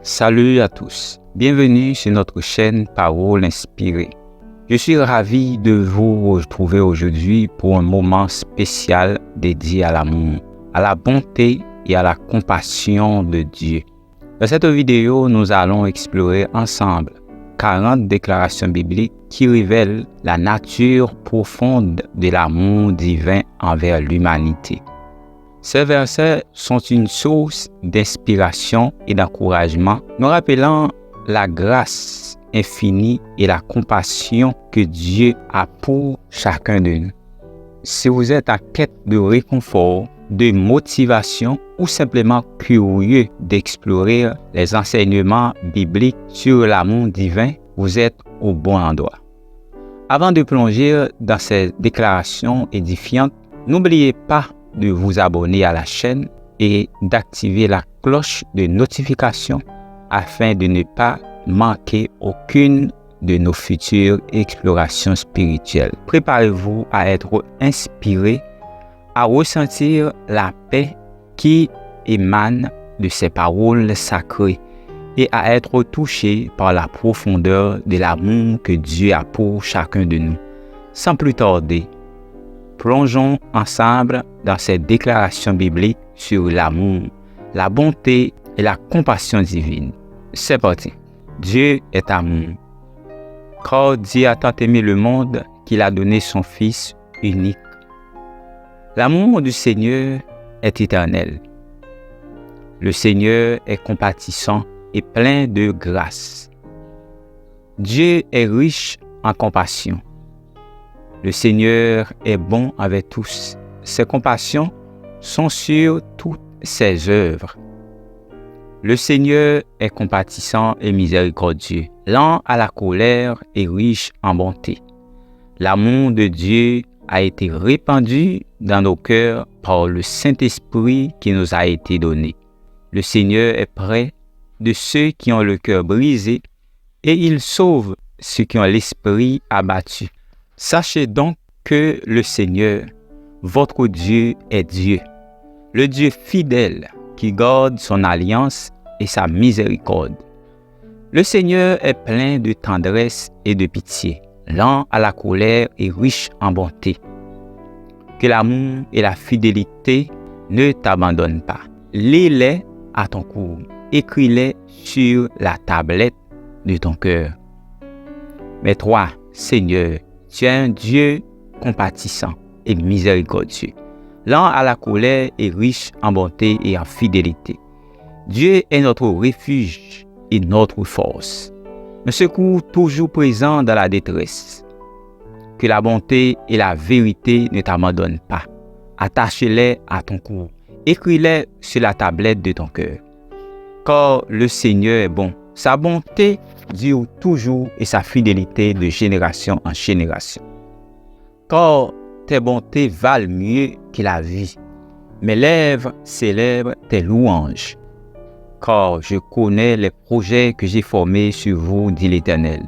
Salut à tous, bienvenue sur notre chaîne Parole Inspirée. Je suis ravi de vous retrouver aujourd'hui pour un moment spécial dédié à l'amour, à la bonté et à la compassion de Dieu. Dans cette vidéo, nous allons explorer ensemble 40 déclarations bibliques qui révèlent la nature profonde de l'amour divin envers l'humanité. Ces versets sont une source d'inspiration et d'encouragement, nous rappelant la grâce infinie et la compassion que Dieu a pour chacun de nous. Si vous êtes en quête de réconfort, de motivation ou simplement curieux d'explorer les enseignements bibliques sur l'amour divin, vous êtes au bon endroit. Avant de plonger dans ces déclarations édifiantes, n'oubliez pas de vous abonner à la chaîne et d'activer la cloche de notification afin de ne pas manquer aucune de nos futures explorations spirituelles. Préparez-vous à être inspiré, à ressentir la paix qui émane de ces paroles sacrées et à être touché par la profondeur de l'amour que Dieu a pour chacun de nous. Sans plus tarder, plongeons ensemble dans cette déclaration biblique sur l'amour, la bonté et la compassion divine. C'est parti. Dieu est amour. Car Dieu a tant aimé le monde qu'il a donné son Fils unique. L'amour du Seigneur est éternel. Le Seigneur est compatissant et plein de grâce. Dieu est riche en compassion. Le Seigneur est bon avec tous. Ses compassions sont sur toutes ses œuvres. Le Seigneur est compatissant et miséricordieux, lent à la colère et riche en bonté. L'amour de Dieu a été répandu dans nos cœurs par le Saint-Esprit qui nous a été donné. Le Seigneur est près de ceux qui ont le cœur brisé et il sauve ceux qui ont l'esprit abattu. Sachez donc que le Seigneur, votre Dieu, est Dieu, le Dieu fidèle qui garde son alliance et sa miséricorde. Le Seigneur est plein de tendresse et de pitié, lent à la colère et riche en bonté. Que l'amour et la fidélité ne t'abandonnent pas. Lis-les à ton cœur, écris-les sur la tablette de ton cœur. Mais toi, Seigneur, tu es un Dieu compatissant et miséricordieux, lent à la colère et riche en bonté et en fidélité. Dieu est notre refuge et notre force, un secours toujours présent dans la détresse. Que la bonté et la vérité ne t'abandonnent pas. Attache-les à ton cou, écris-les sur la tablette de ton cœur. Car le Seigneur est bon, sa bonté dure toujours et sa fidélité de génération en génération. Car tes bontés valent mieux que la vie. Mes lèvres célèbrent tes louanges. Car je connais les projets que j'ai formés sur vous, dit l'Éternel.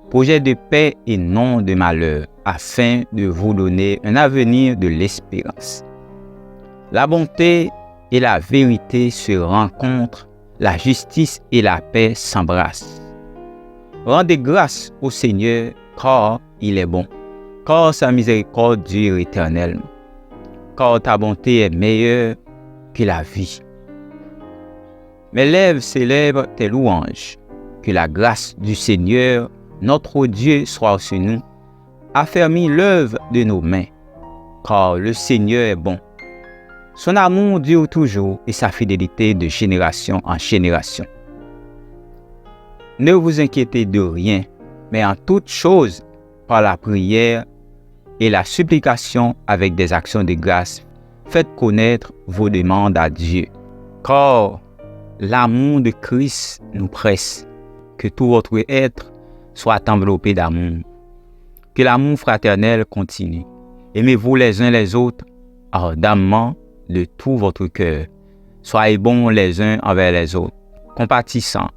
Projets de paix et non de malheur, afin de vous donner un avenir de l'espérance. La bonté et la vérité se rencontrent, la justice et la paix s'embrassent. Rendez grâce au Seigneur, car il est bon, car sa miséricorde dure éternellement, car ta bonté est meilleure que la vie. Mes lèvres célèbrent tes louanges. Que la grâce du Seigneur, notre Dieu, soit sur nous. Affermis l'œuvre de nos mains, car le Seigneur est bon. Son amour dure toujours et sa fidélité de génération en génération. Ne vous inquiétez de rien, mais en toute chose, par la prière et la supplication avec des actions de grâce, faites connaître vos demandes à Dieu. Car l'amour de Christ nous presse, que tout votre être soit enveloppé d'amour. Que l'amour fraternel continue. Aimez-vous les uns les autres ardemment de tout votre cœur. Soyez bons les uns envers les autres, compatissants,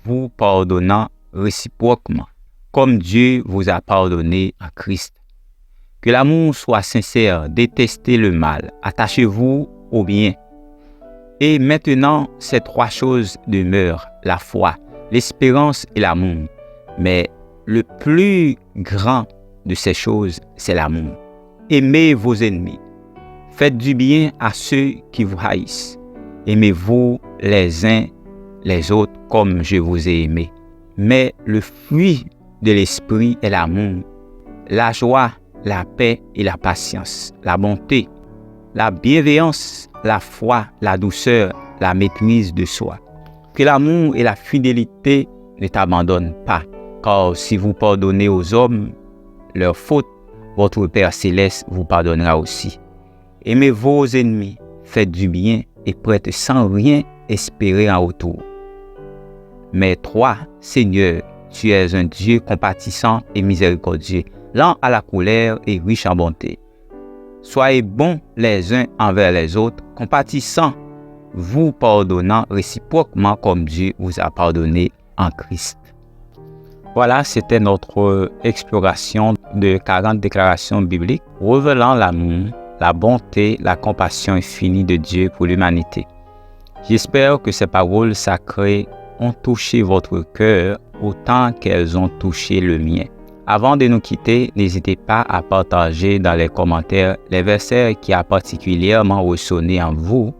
vous pardonnant réciproquement, comme Dieu vous a pardonné en Christ. Que l'amour soit sincère, détestez le mal, attachez-vous au bien. Et maintenant, ces trois choses demeurent, la foi, l'espérance et l'amour. Mais le plus grand de ces choses, c'est l'amour. Aimez vos ennemis. Faites du bien à ceux qui vous haïssent. Aimez-vous les uns les autres comme je vous ai aimé. Mais le fruit de l'esprit est l'amour, la joie, la paix et la patience, la bonté, la bienveillance, la foi, la douceur, la maîtrise de soi. Que l'amour et la fidélité ne t'abandonnent pas, car si vous pardonnez aux hommes leurs fautes, votre Père céleste vous pardonnera aussi. Aimez vos ennemis, faites du bien et prêtez sans rien espérer en retour. Mais toi, Seigneur, tu es un Dieu compatissant et miséricordieux, lent à la colère et riche en bonté. Soyez bons les uns envers les autres, compatissants, vous pardonnant réciproquement comme Dieu vous a pardonné en Christ. Voilà, c'était notre exploration de 40 déclarations bibliques révélant l'amour, la bonté, la compassion infinie de Dieu pour l'humanité. J'espère que ces paroles sacrées ont touché votre cœur autant qu'elles ont touché le mien. Avant de nous quitter, n'hésitez pas à partager dans les commentaires les versets qui ont particulièrement résonné en vous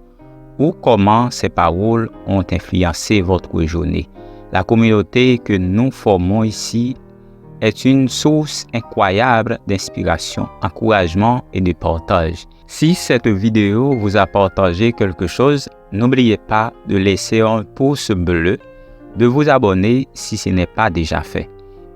ou comment ces paroles ont influencé votre journée. La communauté que nous formons ici est une source incroyable d'inspiration, encouragement et de partage. Si cette vidéo vous a partagé quelque chose, n'oubliez pas de laisser un pouce bleu, de vous abonner si ce n'est pas déjà fait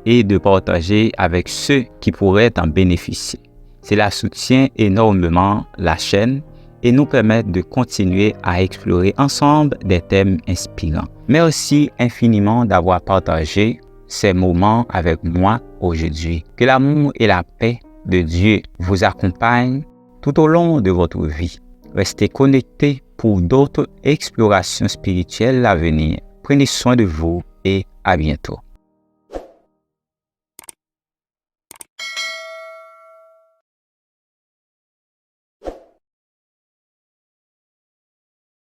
et de partager avec ceux qui pourraient en bénéficier. Cela soutient énormément la chaîne et nous permet de continuer à explorer ensemble des thèmes inspirants. Merci infiniment d'avoir partagé ces moments avec moi aujourd'hui. Que l'amour et la paix de Dieu vous accompagnent tout au long de votre vie. Restez connectés pour d'autres explorations spirituelles à venir. Prenez soin de vous et à bientôt.